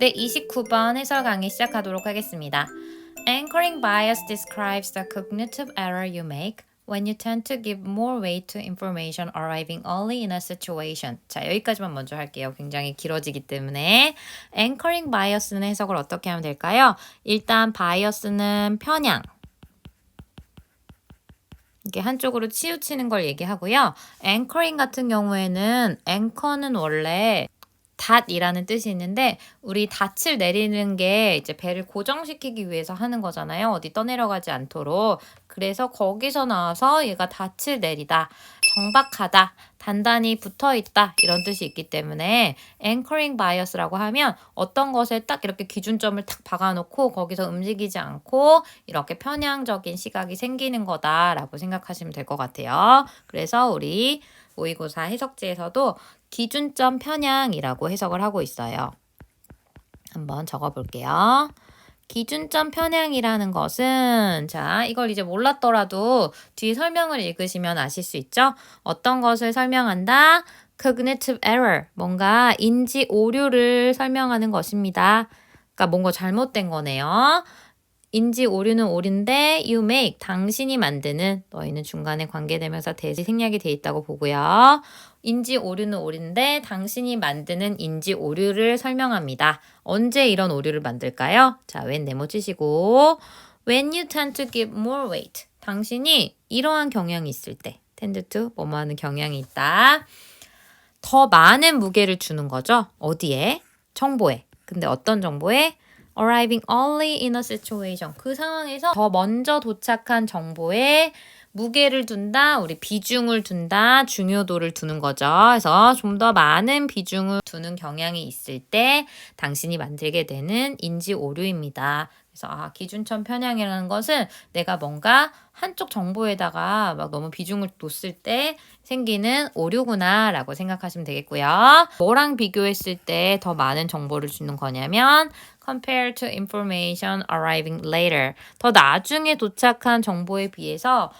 네, 29번 해설 강의 시작하도록 하겠습니다. Anchoring bias describes the cognitive error you make when you tend to give more weight to information arriving only in a situation. 자, 여기까지만 먼저 할게요. 굉장히 길어지기 때문에. Anchoring bias는 해석을 어떻게 하면 될까요? 일단 bias는 편향. 이렇게 한쪽으로 치우치는 걸 얘기하고요. anchoring 같은 경우에는 anchor는 원래 닷이라는 뜻이 있는데 우리 닷을 내리는 게 이제 배를 고정시키기 위해서 하는 거잖아요. 어디 떠내려가지 않도록. 그래서 거기서 나와서 얘가 닷을 내리다, 정박하다, 단단히 붙어있다 이런 뜻이 있기 때문에 anchoring bias라고 하면 어떤 것에 딱 이렇게 기준점을 탁 박아놓고 거기서 움직이지 않고 이렇게 편향적인 시각이 생기는 거다라고 생각하시면 될 것 같아요. 그래서 우리 모의고사 해석지에서도 기준점 편향이라고 해석을 하고 있어요. 한번 적어볼게요. 기준점 편향이라는 것은 자, 이걸 이제 몰랐더라도 뒤에 설명을 읽으시면 아실 수 있죠? 어떤 것을 설명한다? cognitive error, 뭔가 인지 오류를 설명하는 것입니다. 그러니까 뭔가 잘못된 거네요. 인지 오류는 오류인데 you make, 당신이 만드는, 너희는 중간에 관계대명사 대시 생략이 돼 있다고 보고요. 인지 오류는 오류인데 당신이 만드는 인지 오류를 설명합니다. 언제 이런 오류를 만들까요? 자, 왼 네모 치시고 when you tend to give more weight, 당신이 이러한 경향이 있을 때 tend to, 뭐뭐 하는 경향이 있다. 더 많은 무게를 주는 거죠. 어디에? 정보에. 근데 어떤 정보에? arriving only in a situation. 그 상황에서 더 먼저 도착한 정보에 무게를 둔다, 우리 비중을 둔다, 중요도를 두는 거죠. 그래서 좀 더 많은 비중을 두는 경향이 있을 때 당신이 만들게 되는 인지 오류입니다. 그래서 기준점 편향이라는 것은 내가 뭔가 한쪽 정보에다가 막 너무 비중을 뒀을 때 생기는 오류구나 라고 생각하시면 되겠고요. 뭐랑 비교했을 때 더 많은 정보를 주는 거냐면 compared to information arriving later. 더 나중에 도착한 정보에 비해서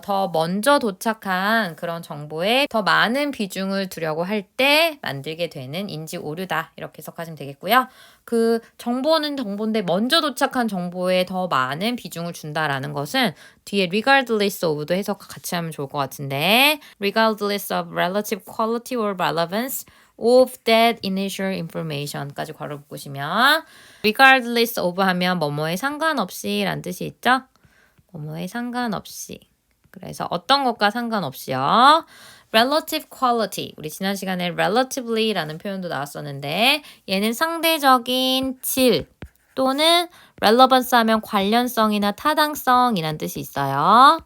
더 먼저 도착한 그런 정보에 더 많은 비중을 두려고 할 때 만들게 되는 인지 오류다. 이렇게 해석하시면 되겠고요. 그 정보는 정보인데 먼저 도착한 정보에 더 많은 비중을 준다라는 것은 뒤에 regardless of도 해석 같이 하면 좋을 것 같은데 regardless of relative quality or relevance of that initial information까지 괄호 묶으시면 regardless of 하면 뭐뭐에 상관없이 라는 뜻이 있죠? 뭐뭐에 상관없이. 그래서 어떤 것과 상관없이요. relative quality. 우리 지난 시간에 relatively라는 표현도 나왔었는데 얘는 상대적인 질 또는 relevance 하면 관련성이나 타당성이란 뜻이 있어요.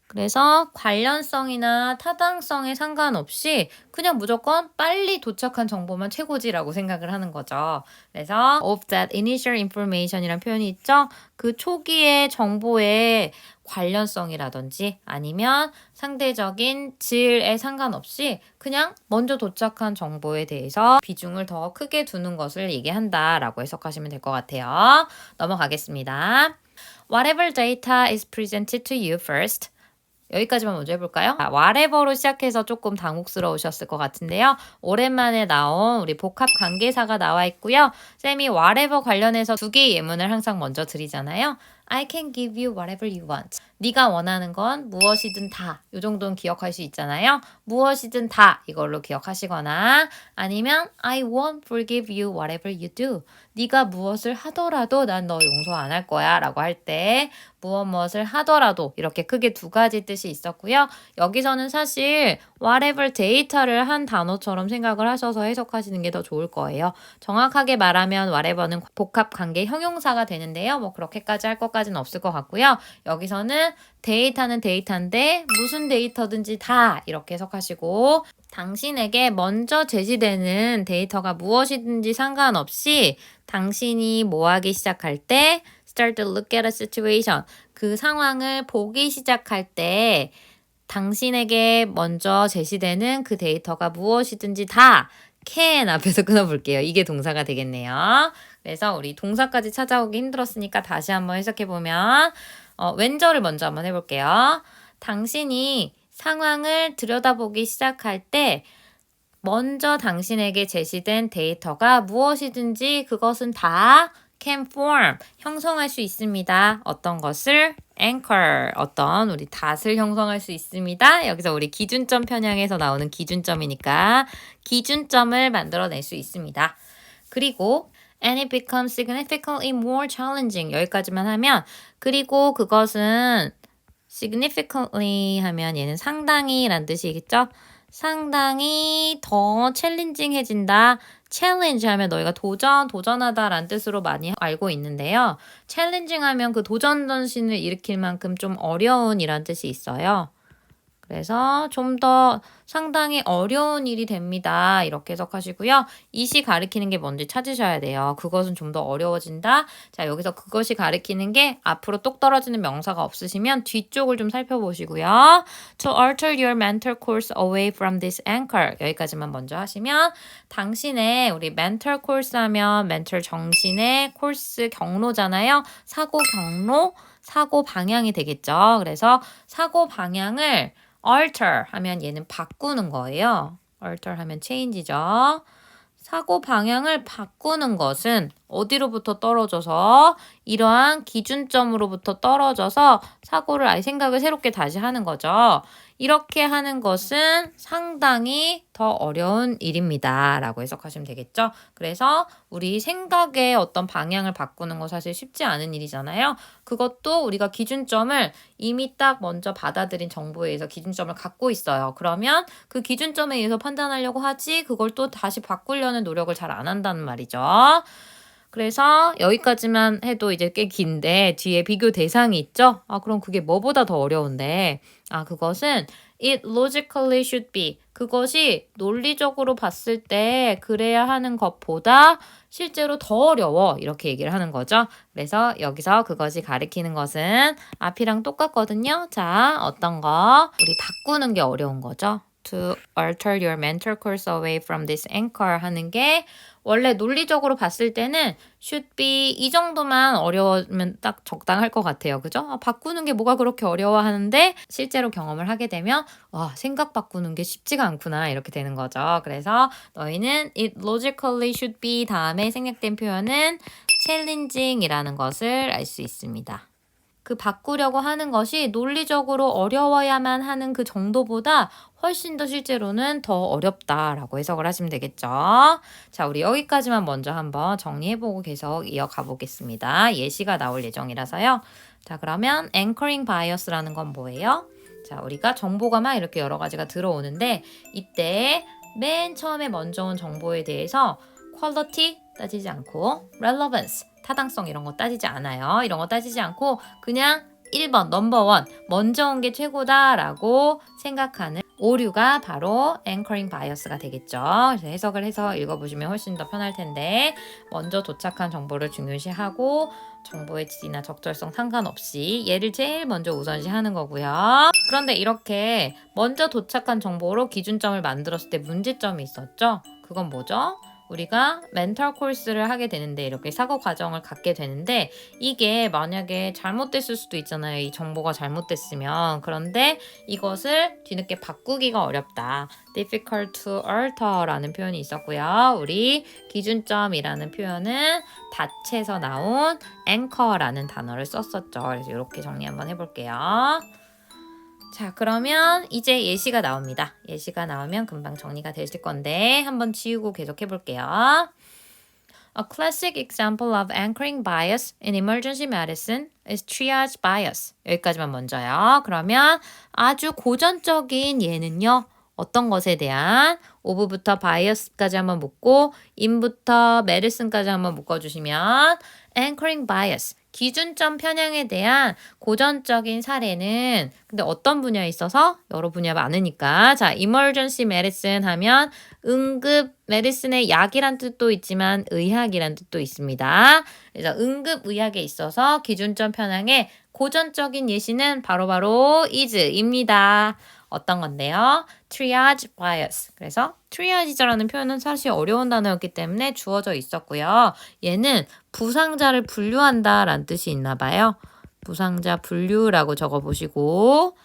그래서 관련성이나 타당성에 상관없이 그냥 무조건 빨리 도착한 정보만 최고지라고 생각을 하는 거죠. 그래서 of that initial information이란 표현이 있죠. 그 초기의 정보의 관련성이라든지 아니면 상대적인 질에 상관없이 그냥 먼저 도착한 정보에 대해서 비중을 더 크게 두는 것을 얘기한다라고 해석하시면 될 것 같아요. 넘어가겠습니다. Whatever data is presented to you first. 여기까지만 먼저 해볼까요? whatever로 시작해서 조금 당혹스러우셨을 것 같은데요. 오랜만에 나온 우리 복합 관계사가 나와 있고요. 쌤이 whatever 관련해서 두 개의 예문을 항상 먼저 드리잖아요. I can give you whatever you want. 네가 원하는 건 무엇이든 다. 이 정도는 기억할 수 있잖아요. 무엇이든 다 이걸로 기억하시거나 아니면 I won't forgive you whatever you do. 네가 무엇을 하더라도 난 너 용서 안 할 거야 라고 할 때 무엇을 하더라도 이렇게 크게 두 가지 뜻이 있었고요. 여기서는 사실 whatever 데이터를 한 단어처럼 생각을 하셔서 해석하시는 게 더 좋을 거예요. 정확하게 말하면 whatever는 복합관계 형용사가 되는데요. 뭐 그렇게까지 할 것까지는 없을 것 같고요. 여기서는 데이터는 데이터인데 무슨 데이터든지 다 이렇게 해석하시고 당신에게 먼저 제시되는 데이터가 무엇이든지 상관없이 당신이 뭐 하기 시작할 때 start to look at a situation. 그 상황을 보기 시작할 때 당신에게 먼저 제시되는 그 데이터가 무엇이든지 다 can 앞에서 끊어볼게요. 이게 동사가 되겠네요. 그래서 우리 동사까지 찾아오기 힘들었으니까 다시 한번 해석해보면 왼절을 먼저 한번 해볼게요. 당신이 상황을 들여다보기 시작할 때 먼저 당신에게 제시된 데이터가 무엇이든지 그것은 다 can form, 형성할 수 있습니다. 어떤 것을? anchor, 어떤 우리 닷을 형성할 수 있습니다. 여기서 우리 기준점 편향에서 나오는 기준점이니까 기준점을 만들어낼 수 있습니다. 그리고 and it becomes significantly more challenging 여기까지만 하면 그리고 그것은 significantly 하면 얘는 상당히 라는 뜻이겠죠? 상당히 더 챌린징해진다. 챌린지 하면 너희가 도전하다 라는 뜻으로 많이 알고 있는데요. 챌린징 하면 그 도전 정신을 일으킬 만큼 좀 어려운 이란 뜻이 있어요. 그래서 좀 더 상당히 어려운 일이 됩니다. 이렇게 해석하시고요. 이시 가리키는 게 뭔지 찾으셔야 돼요. 그것은 좀 더 어려워진다. 자, 여기서 그것이 가리키는 게 앞으로 똑 떨어지는 명사가 없으시면 뒤쪽을 좀 살펴보시고요. To alter your mental course away from this anchor. 여기까지만 먼저 하시면 당신의 우리 mental course 하면 mental 정신의 course 경로잖아요. 사고 경로, 사고 방향이 되겠죠. 그래서 사고 방향을 alter 하면 얘는 바꾸는 거예요. alter 하면 change죠. 사고 방향을 바꾸는 것은 어디로부터 떨어져서 이러한 기준점으로부터 떨어져서 사고를 아예 생각을 새롭게 다시 하는 거죠. 이렇게 하는 것은 상당히 더 어려운 일입니다. 라고 해석하시면 되겠죠. 그래서 우리 생각의 어떤 방향을 바꾸는 거 사실 쉽지 않은 일이잖아요. 그것도 우리가 기준점을 이미 딱 먼저 받아들인 정보에 의해서 기준점을 갖고 있어요. 그러면 그 기준점에 의해서 판단하려고 하지 그걸 또 다시 바꾸려는 노력을 잘 안 한다는 말이죠. 그래서 여기까지만 해도 이제 꽤 긴데 뒤에 비교 대상이 있죠? 그럼 그게 뭐보다 더 어려운데 그것은 it logically should be 그것이 논리적으로 봤을 때 그래야 하는 것보다 실제로 더 어려워 이렇게 얘기를 하는 거죠. 그래서 여기서 그것이 가리키는 것은 앞이랑 똑같거든요. 자, 어떤 거? 우리 바꾸는 게 어려운 거죠. To alter your mental course away from this anchor 하는 게 원래 논리적으로 봤을 때는 should be 이 정도만 어려우면 딱 적당할 것 같아요. 그죠? 바꾸는 게 뭐가 그렇게 어려워하는데 실제로 경험을 하게 되면 와 생각 바꾸는 게 쉽지가 않구나 이렇게 되는 거죠. 그래서 너희는 it logically should be 다음에 생략된 표현은 challenging이라는 것을 알 수 있습니다. 그 바꾸려고 하는 것이 논리적으로 어려워야만 하는 그 정도보다 훨씬 더 실제로는 더 어렵다라고 해석을 하시면 되겠죠. 자, 우리 여기까지만 먼저 한번 정리해보고 계속 이어가 보겠습니다. 예시가 나올 예정이라서요. 자, 그러면 anchoring bias라는 건 뭐예요? 자, 우리가 정보가 막 이렇게 여러 가지가 들어오는데 이때 맨 처음에 먼저 온 정보에 대해서 quality 따지지 않고 relevance 타당성 이런 거 따지지 않아요. 이런 거 따지지 않고 그냥 1번 넘버원 먼저 온 게 최고다라고 생각하는 오류가 바로 anchoring bias가 되겠죠. 그래서 해석을 해서 읽어보시면 훨씬 더 편할 텐데 먼저 도착한 정보를 중요시하고 정보의 질이나 적절성 상관없이 얘를 제일 먼저 우선시하는 거고요. 그런데 이렇게 먼저 도착한 정보로 기준점을 만들었을 때 문제점이 있었죠. 그건 뭐죠? 우리가 멘탈 코र्스를 하게 되는데 이렇게 사고 과정을 갖게 되는데 이게 만약에 잘못됐을 수도 있잖아요. 이 정보가 잘못됐으면. 그런데 이것을 뒤늦게 바꾸기가 어렵다. difficult to alter라는 표현이 있었고요. 우리 기준점이라는 표현은 닷에서 나온 anchor라는 단어를 썼었죠. 그래서 이렇게 정리 한번 해볼게요. 자, 그러면 이제 예시가 나옵니다. 예시가 나오면 금방 정리가 되실 건데 한번 지우고 계속 해볼게요. A classic example of anchoring bias in emergency medicine is triage bias. 여기까지만 먼저요. 그러면 아주 고전적인 예는요. 어떤 것에 대한 of부터 bias까지 한번 묶고 in부터 medicine까지 한번 묶어주시면 anchoring bias 기준점 편향에 대한 고전적인 사례는 근데 어떤 분야에 있어서 여러 분야 많으니까 자 emergency medicine 하면 응급 메디슨의 약이란 뜻도 있지만 의학이란 뜻도 있습니다. 그래서 응급의학에 있어서 기준점 편향의 고전적인 예시는 바로바로 is입니다. 어떤 건데요? triage bias. 그래서 triage라는 표현은 사실 어려운 단어였기 때문에 주어져 있었고요. 얘는 부상자를 분류한다 라는 뜻이 있나 봐요. 부상자 분류라고 적어보시고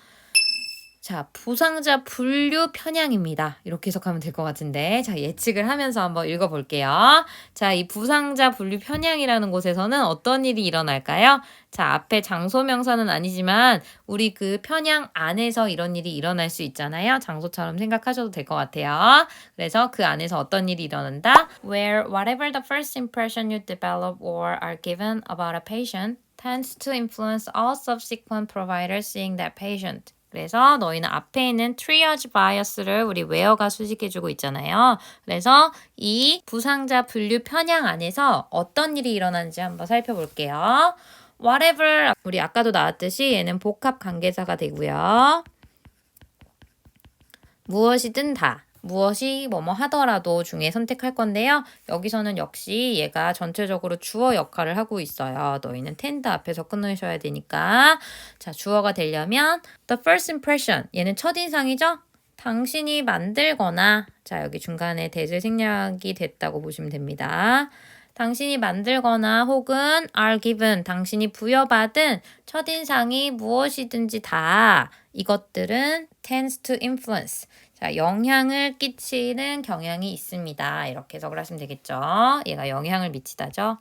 자, 부상자 분류 편향입니다. 이렇게 해석하면 될 것 같은데. 자, 예측을 하면서 한번 읽어볼게요. 자, 이 부상자 분류 편향이라는 곳에서는 어떤 일이 일어날까요? 자, 앞에 장소 명사는 아니지만 우리 그 편향 안에서 이런 일이 일어날 수 있잖아요. 장소처럼 생각하셔도 될 것 같아요. 그래서 그 안에서 어떤 일이 일어난다? Where whatever the first impression you develop or are given about a patient tends to influence all subsequent providers seeing that patient. 그래서 너희는 앞에 있는 triage bias를 우리 웨어가 수식해주고 있잖아요. 그래서 이 부상자 분류 편향 안에서 어떤 일이 일어나는지 한번 살펴볼게요. whatever, 우리 아까도 나왔듯이 얘는 복합 관계사가 되고요. 무엇이든 다. 무엇이 뭐뭐 하더라도 중에 선택할 건데요. 여기서는 역시 얘가 전체적으로 주어 역할을 하고 있어요. 너희는 tend 앞에서 끊으셔야 되니까. 자, 주어가 되려면 the first impression. 얘는 첫인상이죠? 당신이 만들거나 자, 여기 중간에 대질 생략이 됐다고 보시면 됩니다. 당신이 만들거나 혹은 are given, 당신이 부여받은 첫인상이 무엇이든지 다 이것들은 tends to influence. 자, 영향을 끼치는 경향이 있습니다. 이렇게 해석을 하시면 되겠죠. 얘가 영향을 미치다죠.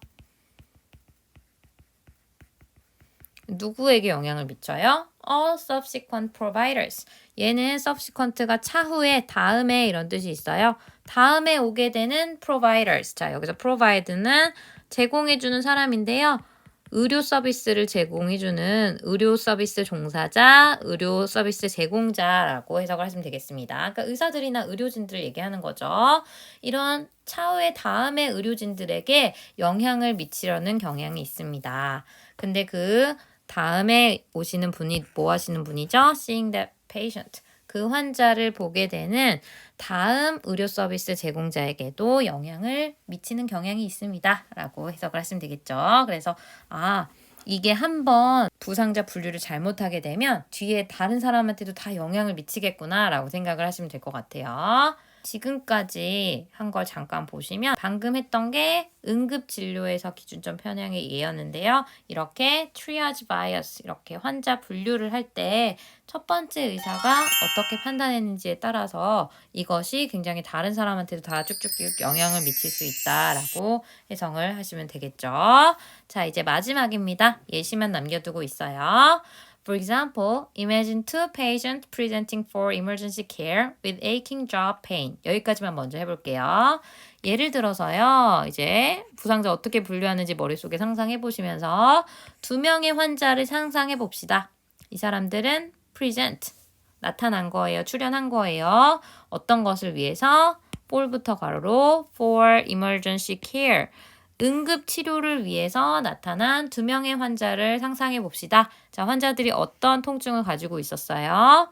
누구에게 영향을 미쳐요? All subsequent providers. 얘는 subsequent가 차후에, 다음에 이런 뜻이 있어요. 다음에 오게 되는 providers. 자, 여기서 provide는 제공해주는 사람인데요. 의료 서비스를 제공해주는 의료 서비스 종사자, 의료 서비스 제공자라고 해석을 하시면 되겠습니다. 그러니까 의사들이나 의료진들을 얘기하는 거죠. 이런 차후에 다음에 의료진들에게 영향을 미치려는 경향이 있습니다. 근데 그 다음에 오시는 분이 뭐 하시는 분이죠? Seeing that patient. 그 환자를 보게 되는 다음 의료 서비스 제공자에게도 영향을 미치는 경향이 있습니다. 라고 해석을 하시면 되겠죠. 그래서 이게 한번 부상자 분류를 잘못하게 되면 뒤에 다른 사람한테도 다 영향을 미치겠구나 라고 생각을 하시면 될 것 같아요. 지금까지 한 걸 잠깐 보시면 방금 했던 게 응급진료에서 기준점 편향의 예였는데요. 이렇게 triage bias, 이렇게 환자 분류를 할 때 첫 번째 의사가 어떻게 판단했는지에 따라서 이것이 굉장히 다른 사람한테도 다 쭉쭉쭉 영향을 미칠 수 있다라고 해석을 하시면 되겠죠. 자, 이제 마지막입니다. 예시만 남겨두고 있어요. For example, imagine two patients presenting for emergency care with aching jaw pain. 여기까지만 먼저 해볼게요. 예를 들어서요, 이제 부상자 어떻게 분류하는지 머릿속에 상상해 보시면서 두 명의 환자를 상상해 봅시다. 이 사람들은 present, 나타난 거예요. 출연한 거예요. 어떤 것을 위해서? for부터 가로로 for emergency care. 응급 치료를 위해서 나타난 두 명의 환자를 상상해 봅시다. 자, 환자들이 어떤 통증을 가지고 있었어요?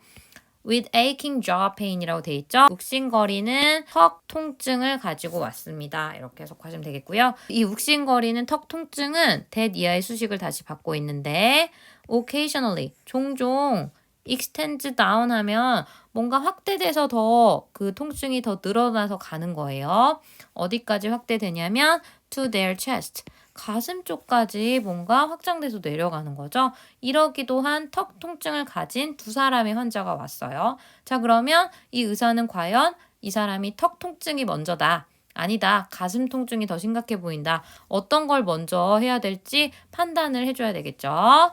with aching jaw pain이라고 돼 있죠. 욱신거리는 턱 통증을 가지고 왔습니다. 이렇게 해석하시면 되겠고요. 이 욱신거리는 턱 통증은 that 이하의 수식을 다시 받고 있는데 occasionally, 종종 extends down 하면 뭔가 확대돼서 더 그 통증이 더 늘어나서 가는 거예요. 어디까지 확대되냐면 to their chest. 가슴 쪽까지 뭔가 확장돼서 내려가는 거죠. 이러기도 한 턱 통증을 가진 두 사람의 환자가 왔어요. 자, 그러면 이 의사는 과연 이 사람이 턱 통증이 먼저다. 아니다. 가슴 통증이 더 심각해 보인다. 어떤 걸 먼저 해야 될지 판단을 해줘야 되겠죠.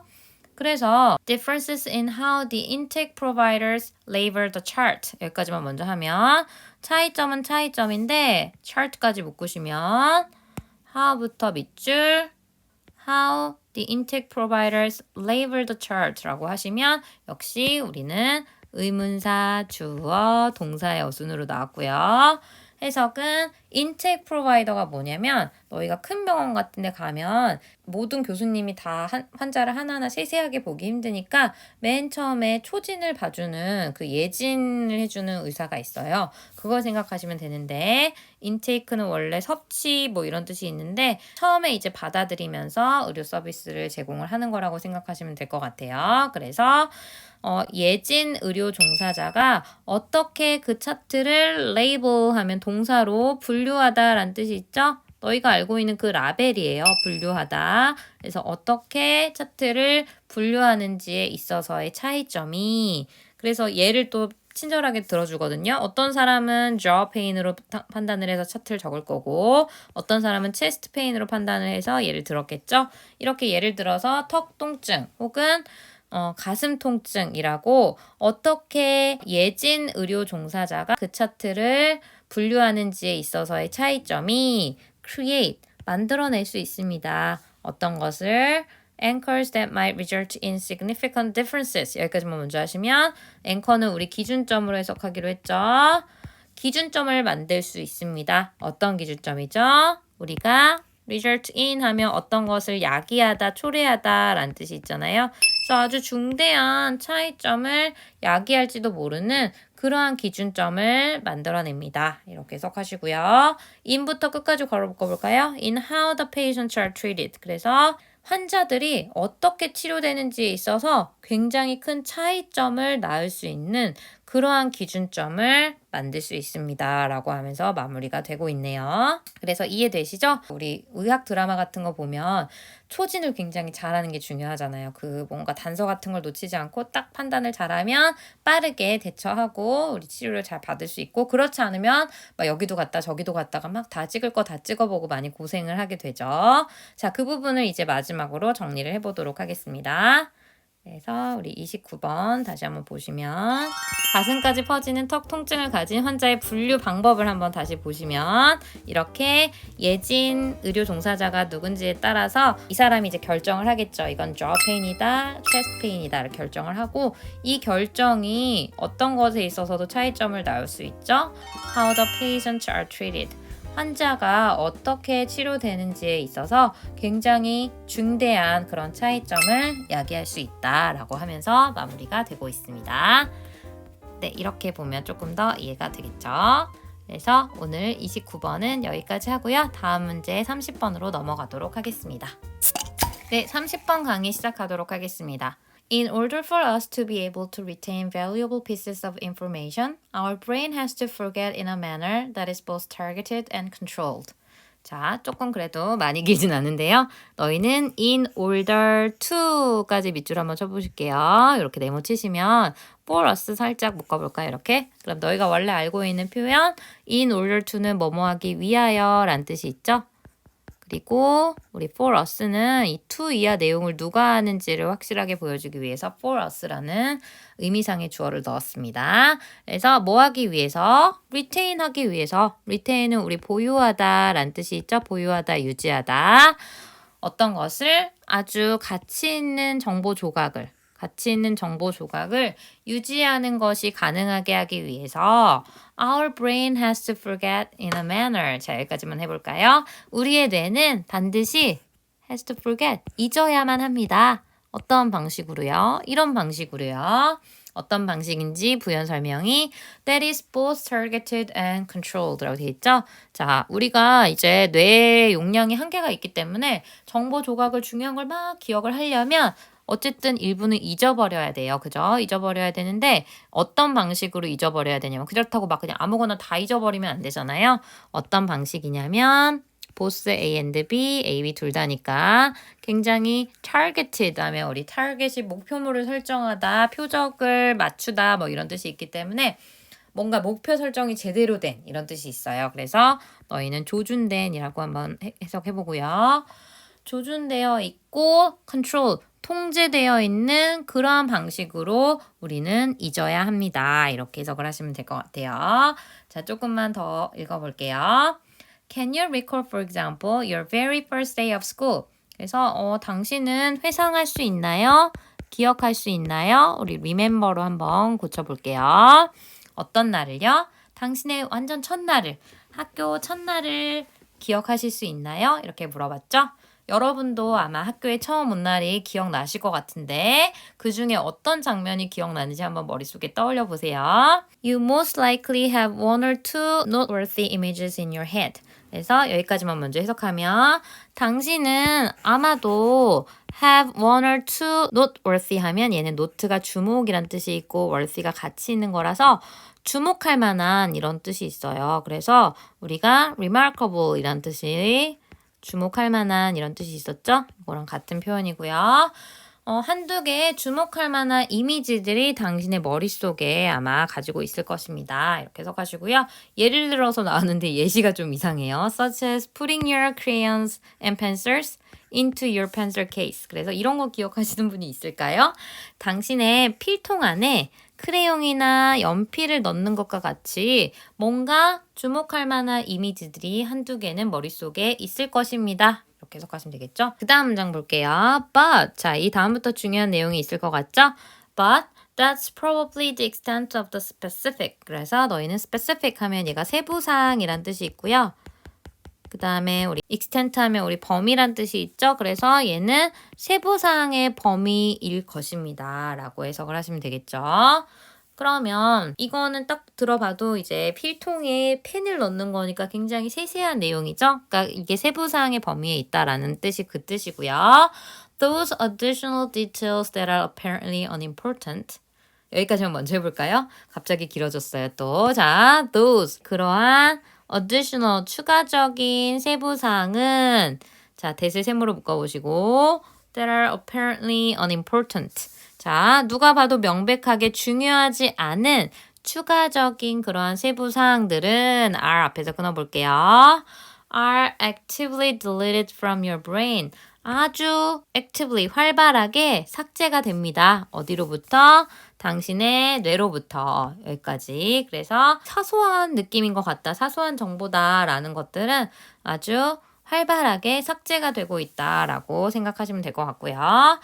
그래서 differences in how the intake providers label the chart. 여기까지만 먼저 하면 차이점은 차이점인데 chart까지 묶으시면 how부터 밑줄 how the intake providers label the chart라고 하시면 역시 우리는 의문사, 주어, 동사의 어순으로 나왔고요. 해석은 인테이크 프로바이더가 뭐냐면 너희가 큰 병원 같은 데 가면 모든 교수님이 다 환자를 하나하나 세세하게 보기 힘드니까 맨 처음에 초진을 봐주는 그 예진을 해주는 의사가 있어요. 그걸 생각하시면 되는데 인테이크는 원래 섭취 뭐 이런 뜻이 있는데 처음에 이제 받아들이면서 의료 서비스를 제공을 하는 거라고 생각하시면 될 것 같아요. 그래서 예진 의료 종사자가 어떻게 그 차트를 레이블하면 동사로 분류하다라는 뜻이 있죠? 너희가 알고 있는 그 라벨이에요. 분류하다. 그래서 어떻게 차트를 분류하는지에 있어서의 차이점이 그래서 얘를 또 친절하게 들어주거든요. 어떤 사람은 jaw pain으로 판단을 해서 차트를 적을 거고 어떤 사람은 chest pain으로 판단을 해서 얘를 들었겠죠. 이렇게 예를 들어서 턱 통증 혹은 가슴 통증이라고 어떻게 예진 의료 종사자가 그 차트를 분류하는지에 있어서의 차이점이 create, 만들어낼 수 있습니다. 어떤 것을 anchors that might result in significant differences. 여기까지만 먼저 하시면 앵커는 우리 기준점으로 해석하기로 했죠. 기준점을 만들 수 있습니다. 어떤 기준점이죠? 우리가 result in 하면 어떤 것을 야기하다, 초래하다 라는 뜻이 있잖아요. 그래서 아주 중대한 차이점을 야기할지도 모르는 그러한 기준점을 만들어냅니다. 이렇게 해석하시고요. in부터 끝까지 걸어볼까요? in how the patients are treated. 그래서 환자들이 어떻게 치료되는지에 있어서 굉장히 큰 차이점을 낳을 수 있는 그러한 기준점을 만들 수 있습니다. 라고 하면서 마무리가 되고 있네요. 그래서 이해되시죠? 우리 의학 드라마 같은 거 보면 초진을 굉장히 잘하는 게 중요하잖아요. 그 뭔가 단서 같은 걸 놓치지 않고 딱 판단을 잘하면 빠르게 대처하고 우리 치료를 잘 받을 수 있고 그렇지 않으면 막 여기도 갔다 저기도 갔다가 막 다 찍을 거 다 찍어보고 많이 고생을 하게 되죠. 자, 그 부분을 이제 마지막으로 정리를 해보도록 하겠습니다. 그래서 우리 29번 다시 한번 보시면 가슴까지 퍼지는 턱 통증을 가진 환자의 분류 방법을 한번 다시 보시면 이렇게 예진 의료 종사자가 누군지에 따라서 이 사람이 이제 결정을 하겠죠. 이건 jaw pain이다, chest pain이다 이렇게 결정을 하고 이 결정이 어떤 것에 있어서도 차이점을 낳을 수 있죠. How the patients are treated. 환자가 어떻게 치료되는지에 있어서 굉장히 중대한 그런 차이점을 야기할 수 있다라고 하면서 마무리가 되고 있습니다. 네, 이렇게 보면 조금 더 이해가 되겠죠? 그래서 오늘 29번은 여기까지 하고요. 다음 문제 30번으로 넘어가도록 하겠습니다. 네, 30번 강의 시작하도록 하겠습니다. In order for us to be able to retain valuable pieces of information, our brain has to forget in a manner that is both targeted and controlled. 자, 조금 그래도 많이 길진 않은데요. 너희는 in order to까지 밑줄 한번 쳐보실게요. 이렇게 네모 치시면 for us 살짝 묶어볼까요? 이렇게. 그럼 너희가 원래 알고 있는 표현 in order to는 뭐뭐 하기 위하여 라는 뜻이 있죠? 그리고 우리 for us는 이 to 이하 내용을 누가 하는지를 확실하게 보여주기 위해서 for us라는 의미상의 주어를 넣었습니다. 그래서 뭐 하기 위해서? retain 하기 위해서. retain은 우리 보유하다 라는 뜻이 있죠? 보유하다, 유지하다. 어떤 것을 아주 가치 있는 정보 조각을 유지하는 것이 가능하게 하기 위해서 Our brain has to forget in a manner. 자, 여기까지만 해볼까요? 우리의 뇌는 반드시 has to forget, 잊어야만 합니다. 어떤 방식으로요? 이런 방식으로요. 어떤 방식인지 부연 설명이 that is both targeted and controlled 라고 되어 있죠. 자, 우리가 이제 뇌의 용량이 한계가 있기 때문에 정보 조각을 중요한 걸 막 기억을 하려면 어쨌든 일부는 잊어버려야 돼요. 그죠? 잊어버려야 되는데 어떤 방식으로 잊어버려야 되냐면 그렇다고 막 그냥 아무거나 다 잊어버리면 안 되잖아요. 어떤 방식이냐면 both A and B, A, B 둘 다니까 굉장히 targeted 하면 우리 target이 목표물을 설정하다, 표적을 맞추다 뭐 이런 뜻이 있기 때문에 뭔가 목표 설정이 제대로 된 이런 뜻이 있어요. 그래서 너희는 조준된이라고 한번 해석해보고요. 조준되어 있고 control, 통제되어 있는 그러한 방식으로 우리는 잊어야 합니다. 이렇게 해석을 하시면 될 것 같아요. 자, 조금만 더 읽어볼게요. Can you recall, for example, your very first day of school? 그래서 당신은 회상할 수 있나요? 기억할 수 있나요? 우리 remember로 한번 고쳐볼게요. 어떤 날을요? 당신의 완전 첫날을, 학교 첫날을 기억하실 수 있나요? 이렇게 물어봤죠? 여러분도 아마 학교에 처음 온 날이 기억나실 것 같은데 그 중에 어떤 장면이 기억나는지 한번 머릿속에 떠올려 보세요. You most likely have one or two noteworthy images in your head. 그래서 여기까지만 먼저 해석하면 당신은 아마도 have one or two noteworthy 하면 얘는 note가 주목이란 뜻이 있고 worthy가 가치 있는 거라서 주목할 만한 이런 뜻이 있어요. 그래서 우리가 remarkable 이란 뜻이 주목할 만한 이런 뜻이 있었죠? 이거랑 같은 표현이고요. 한두 개의 주목할 만한 이미지들이 당신의 머릿속에 아마 가지고 있을 것입니다. 이렇게 해석하시고요. 예를 들어서 나왔는데 예시가 좀 이상해요. Such as putting your crayons and pencils into your pencil case. 그래서 이런 거 기억하시는 분이 있을까요? 당신의 필통 안에 크레용이나 연필을 넣는 것과 같이 뭔가 주목할 만한 이미지들이 한두 개는 머릿속에 있을 것입니다. 이렇게 해석하시면 되겠죠? 그 다음 문장 볼게요. But, 자, 이 다음부터 중요한 내용이 있을 것 같죠? But that's probably the extent of the specific. 그래서 너희는 specific 하면 얘가 세부사항이란 뜻이 있고요. 그 다음에 우리 extent 하면 우리 범위란 뜻이 있죠. 그래서 얘는 세부사항의 범위일 것입니다. 라고 해석을 하시면 되겠죠. 그러면 이거는 딱 들어봐도 이제 필통에 펜을 넣는 거니까 굉장히 세세한 내용이죠. 그러니까 이게 세부사항의 범위에 있다라는 뜻이 그 뜻이고요. Those additional details that are apparently unimportant. 여기까지만 먼저 해볼까요? 갑자기 길어졌어요 또. 자, those 그러한 additional 추가적인 세부사항은 자, that을 세모로 묶어보시고 that are apparently unimportant. 자, 누가 봐도 명백하게 중요하지 않은 추가적인 그러한 세부사항들은 are 앞에서 끊어볼게요. are actively deleted from your brain. 아주 actively 활발하게 삭제가 됩니다. 어디로부터? 당신의 뇌로부터. 여기까지. 그래서 사소한 느낌인 것 같다. 사소한 정보다라는 것들은 아주 활발하게 삭제가 되고 있다라고 생각하시면 될 것 같고요.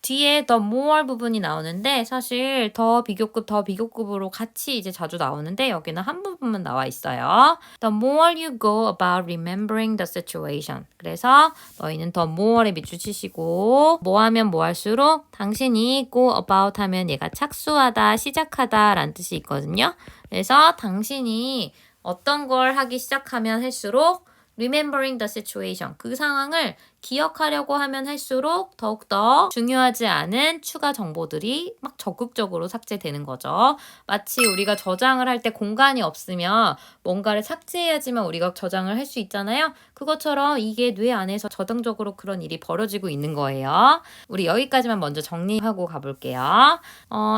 뒤에 the more 부분이 나오는데 사실 더 비교급으로 같이 이제 자주 나오는데 여기는 한 부분만 나와 있어요. The more you go about remembering the situation. 그래서 너희는 the more에 밑줄 치시고 뭐 하면 뭐 할수록 당신이 go about 하면 얘가 착수하다, 시작하다 라는 뜻이 있거든요. 그래서 당신이 어떤 걸 하기 시작하면 할수록 remembering the situation. 그 상황을 기억하려고 하면 할수록 더욱더 중요하지 않은 추가 정보들이 막 적극적으로 삭제되는 거죠. 마치 우리가 저장을 할 때 공간이 없으면 뭔가를 삭제해야지만 우리가 저장을 할 수 있잖아요. 그것처럼 이게 뇌 안에서 저당적으로 그런 일이 벌어지고 있는 거예요. 우리 여기까지만 먼저 정리하고 가볼게요.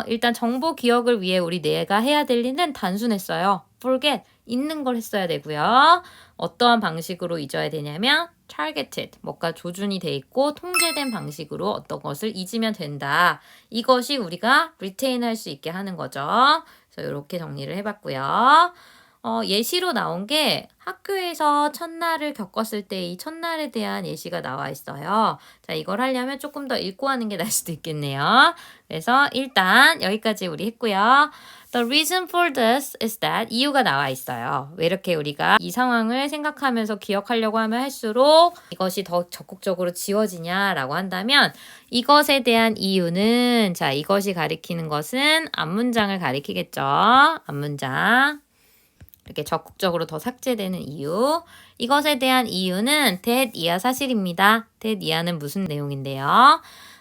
일단 정보 기억을 위해 우리 뇌가 해야 될 일은 단순했어요. forget, 있는 걸 했어야 되고요. 어떠한 방식으로 잊어야 되냐면 targeted, 뭔가 조준이 돼 있고 통제된 방식으로 어떤 것을 잊으면 된다. 이것이 우리가 retain 할 수 있게 하는 거죠. 그래서 이렇게 정리를 해봤고요. 예시로 나온 게 학교에서 첫날을 겪었을 때 이 첫날에 대한 예시가 나와 있어요. 자, 이걸 하려면 조금 더 읽고 하는 게 나을 수도 있겠네요. 그래서 일단 여기까지 우리 했고요. The reason for this is that 이유가 나와 있어요. 왜 이렇게 우리가 이 상황을 생각하면서 기억하려고 하면 할수록 이것이 더 적극적으로 지워지냐라고 한다면 이것에 대한 이유는 자, 이것이 가리키는 것은 앞문장을 가리키겠죠. 앞문장. 이렇게 적극적으로 더 삭제되는 이유. 이것에 대한 이유는 that 이하 사실입니다. that 이하는 무슨 내용인데요?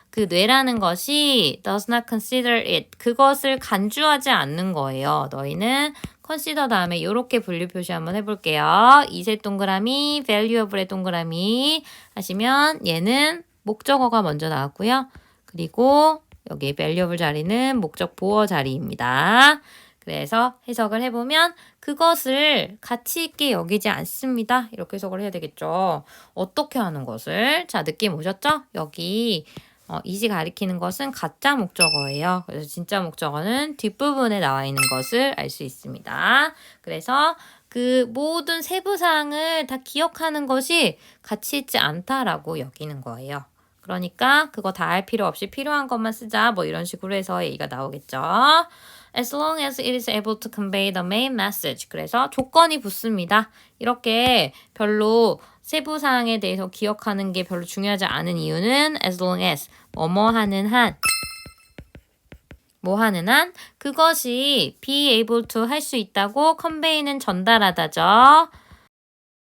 그 뇌라는 것이 does not consider it. 그것을 간주하지 않는 거예요. 너희는 consider 다음에 이렇게 분류 표시 한번 해볼게요. 이세 동그라미, valuable의 동그라미 하시면 얘는 목적어가 먼저 나왔고요. 그리고 여기 valuable 자리는 목적 보어 자리입니다. 그래서 해석을 해보면 그것을 가치 있게 여기지 않습니다. 이렇게 해석을 해야 되겠죠. 어떻게 하는 것을? 자, 느낌 오셨죠? 여기 이시 가리키는 것은 가짜 목적어예요. 그래서 진짜 목적어는 뒷부분에 나와 있는 것을 알 수 있습니다. 그래서 그 모든 세부사항을 다 기억하는 것이 가치 있지 않다라고 여기는 거예요. 그러니까 그거 다 할 필요 없이 필요한 것만 쓰자 뭐 이런 식으로 해서 얘기가 나오겠죠. As long as it is able to convey the main message. 그래서 조건이 붙습니다. 이렇게 별로 세부사항에 대해서 기억하는 게 별로 중요하지 않은 이유는 as long as 뭐뭐 하는 한 뭐 하는 한 그것이 be able to 할 수 있다고 convey는 전달하다죠.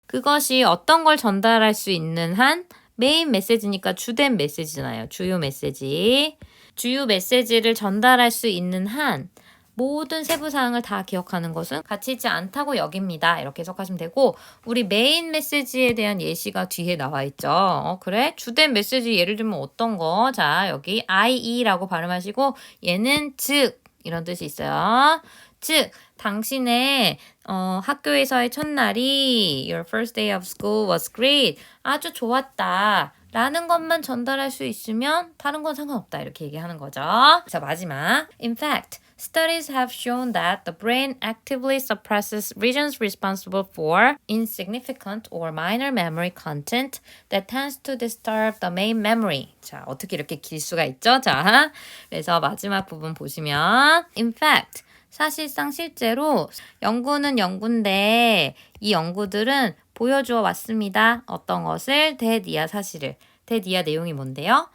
그것이 어떤 걸 전달할 수 있는 한 메인 메시지니까 주된 메시지잖아요. 주요 메시지. 주요 메시지를 전달할 수 있는 한 모든 세부사항을 다 기억하는 것은 가치 있지 않다고 여깁니다. 이렇게 해석하시면 되고 우리 메인 메시지에 대한 예시가 뒤에 나와 있죠. 그래? 주된 메시지 예를 들면 어떤 거? 자, 여기 IE라고 발음하시고 얘는 즉 이런 뜻이 있어요. 즉, 당신의 학교에서의 첫날이 Your first day of school was great. 아주 좋았다. 라는 것만 전달할 수 있으면 다른 건 상관없다. 이렇게 얘기하는 거죠. 자, 마지막. In fact, studies have shown that the brain actively suppresses regions responsible for insignificant or minor memory content that tends to disturb the main memory. 자, 어떻게 이렇게 길 수가 있죠? 자, 그래서 마지막 부분 보시면 In fact, 사실상 실제로 연구는 연구인데 이 연구들은 보여주어 왔습니다. 어떤 것을? 대니아 사실을. 대니아 내용이 뭔데요?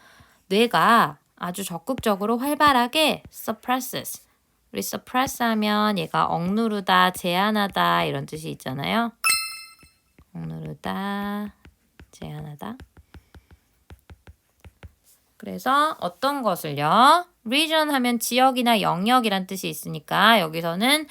뇌가 아주 적극적으로 활발하게 suppresses. 우리 suppress 하면 얘가 억누르다, 제한하다 이런 뜻이 있잖아요. 억누르다, 제한하다. 그래서 어떤 것을요? region 하면 지역이나 영역이란 뜻이 있으니까 여기서는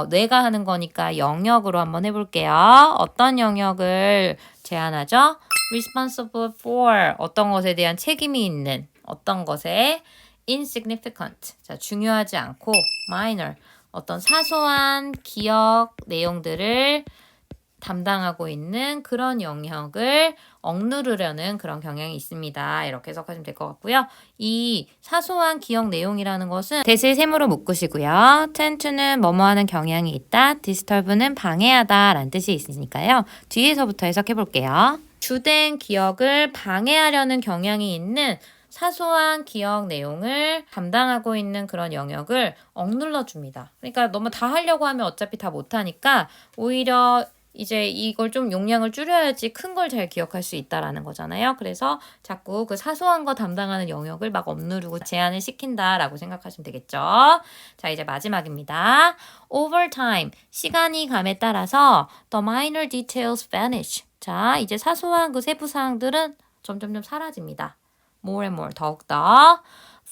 뇌가 하는 거니까 영역으로 한번 해볼게요. 어떤 영역을 제한하죠? responsible for 어떤 것에 대한 책임이 있는 어떤 것에 insignificant 자 중요하지 않고 minor 어떤 사소한 기억 내용들을 담당하고 있는 그런 영역을 억누르려는 그런 경향이 있습니다. 이렇게 해석하시면 될 것 같고요. 이 사소한 기억 내용이라는 것은 대실 세모로 묶으시고요. tend to는 뭐뭐 하는 경향이 있다. disturb는 방해하다 라는 뜻이 있으니까요. 뒤에서부터 해석해 볼게요. 주된 기억을 방해하려는 경향이 있는 사소한 기억 내용을 담당하고 있는 그런 영역을 억눌러 줍니다. 그러니까 너무 다 하려고 하면 어차피 다 못하니까 오히려 이제 이걸 좀 용량을 줄여야지 큰 걸 잘 기억할 수 있다라는 거잖아요. 그래서 자꾸 그 사소한 거 담당하는 영역을 막 억누르고 제한을 시킨다라고 생각하시면 되겠죠. 자, 이제 마지막입니다. Over time, 시간이 감에 따라서 the minor details vanish. 자, 이제 사소한 그 세부 사항들은 점점점 사라집니다. More and more, 더욱더.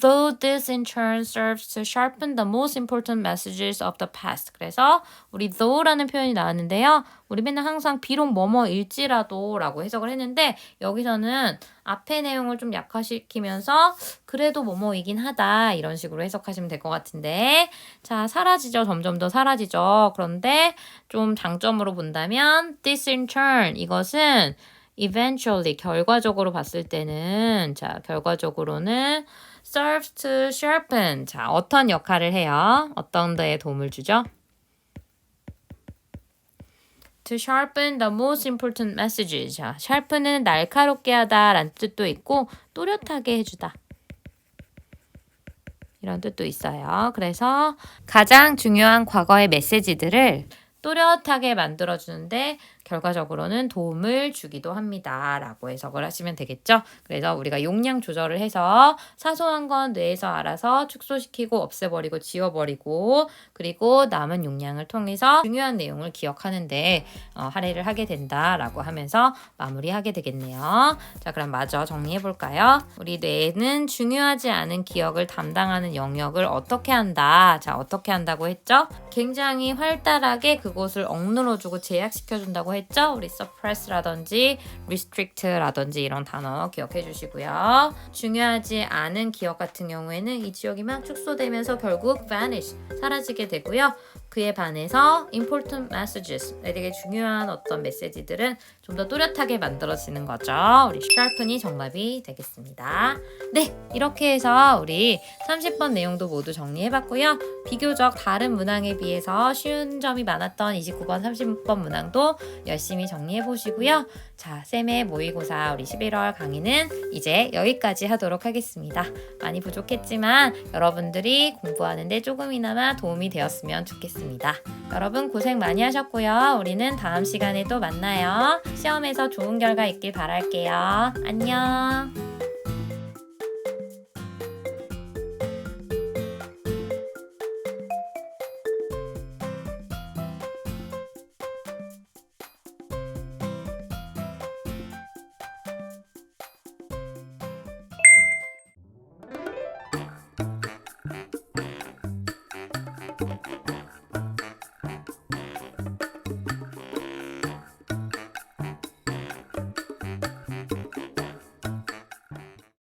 Though this in turn serves to sharpen the most important messages of the past. 그래서 우리 though라는 표현이 나왔는데요. 우리 맨날 항상 비록 뭐뭐일지라도 라고 해석을 했는데 여기서는 앞의 내용을 좀 약화시키면서 그래도 뭐뭐이긴 하다 이런 식으로 해석하시면 될 것 같은데 자 사라지죠. 점점 더 사라지죠. 그런데 좀 장점으로 본다면 this in turn 이것은 eventually 결과적으로 봤을 때는 자 결과적으로는 serves to sharpen. 자, 어떤 역할을 해요? 어떤 데에 도움을 주죠? To sharpen the most important messages. 자, sharpen은 날카롭게 하다 라는 뜻도 있고 또렷하게 해주다. 이런 뜻도 있어요. 그래서 가장 중요한 과거의 메시지들을 또렷하게 만들어주는데 결과적으로는 도움을 주기도 합니다. 라고 해석을 하시면 되겠죠. 그래서 우리가 용량 조절을 해서 사소한 건 뇌에서 알아서 축소시키고 없애버리고 지워버리고 그리고 남은 용량을 통해서 중요한 내용을 기억하는데 할애를 하게 된다라고 하면서 마무리하게 되겠네요. 자 그럼 마저 정리해볼까요? 우리 뇌는 중요하지 않은 기억을 담당하는 영역을 어떻게 한다. 자 어떻게 한다고 했죠? 굉장히 활달하게 그곳을 억눌러주고 제약시켜준다고 했죠? 우리 suppress라든지 restrict라든지 이런 단어 기억해 주시고요. 중요하지 않은 기억 같은 경우에는 이 지역이 막 축소되면서 결국 vanish, 사라지게 되고요. 그에 반해서 important messages, 되게 중요한 어떤 메시지들은 좀 더 또렷하게 만들어지는 거죠. 우리 sharpen이 정답이 되겠습니다. 네, 이렇게 해서 우리 30번 내용도 모두 정리해봤고요. 비교적 다른 문항에 비해서 쉬운 점이 많았던 29번, 30번 문항도 열심히 정리해보시고요. 자, 쌤의 모의고사 우리 11월 강의는 이제 여기까지 하도록 하겠습니다. 많이 부족했지만 여러분들이 공부하는데 조금이나마 도움이 되었으면 좋겠습니다. 여러분 고생 많이 하셨고요. 우리는 다음 시간에 또 만나요. 시험에서 좋은 결과 있길 바랄게요. 안녕.